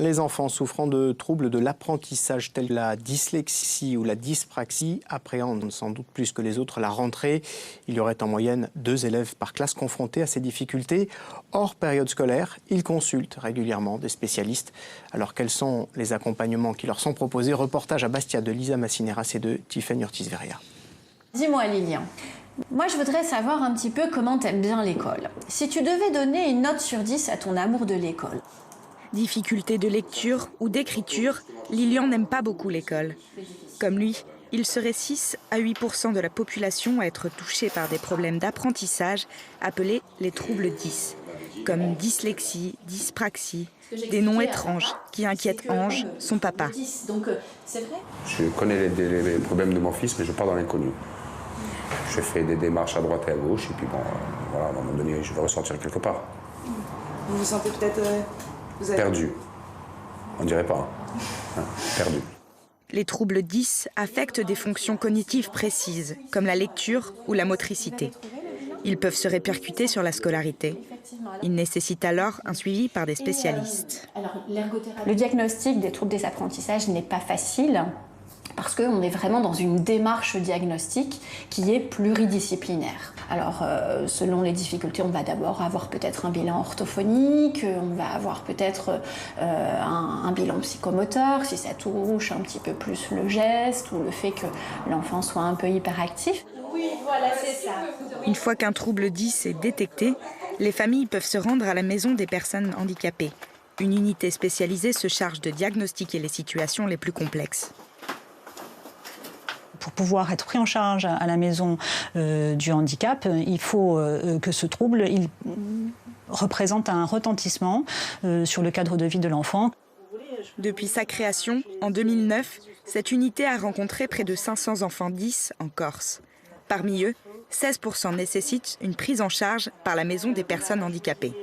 Les enfants souffrant de troubles de l'apprentissage tels que la dyslexie ou la dyspraxie appréhendent sans doute plus que les autres la rentrée. Il y aurait en moyenne 2 élèves par classe confrontés à ces difficultés. Hors période scolaire, ils consultent régulièrement des spécialistes. Alors quels sont les accompagnements qui leur sont proposés? Reportage à Bastia de Lisa Massineras et de Tiffaine Urtis-Veria. Dis-moi Lilian, moi je voudrais savoir un petit peu comment t'aimes bien l'école. Si tu devais donner une note sur 10 à ton amour de l'école. Difficultés de lecture ou d'écriture, Lilian n'aime pas beaucoup l'école. Comme lui, il serait 6 à 8% de la population à être touchée par des problèmes d'apprentissage appelés les troubles 10, comme dyslexie, dyspraxie, des noms étranges qui inquiètent Ange, son papa. Donc c'est vrai ? Je connais les problèmes de mon fils, mais je pars dans l'inconnu. Je fais des démarches à droite et à gauche, et puis bon, voilà, à un moment donné, je vais ressortir quelque part. Vous vous sentez peut-être... Perdu. On dirait pas. Perdu. Les troubles 10 affectent des fonctions cognitives précises, comme la lecture ou la motricité. Ils peuvent se répercuter sur la scolarité. Ils nécessitent alors un suivi par des spécialistes. Le diagnostic des troubles des apprentissages n'est pas facile parce qu'on est vraiment dans une démarche diagnostique qui est pluridisciplinaire. Alors, selon les difficultés, on va d'abord avoir peut-être un bilan orthophonique, on va avoir peut-être un bilan psychomoteur, si ça touche un petit peu plus le geste ou le fait que l'enfant soit un peu hyperactif. Oui, voilà, c'est ça. Une fois qu'un trouble 10 est détecté, les familles peuvent se rendre à la maison des personnes handicapées. Une unité spécialisée se charge de diagnostiquer les situations les plus complexes. Pour pouvoir être pris en charge à la maison du handicap, il faut que ce trouble représente un retentissement sur le cadre de vie de l'enfant. Depuis sa création, en 2009, cette unité a rencontré près de 500 enfants 10 en Corse. Parmi eux, 16% nécessitent une prise en charge par la maison des personnes handicapées.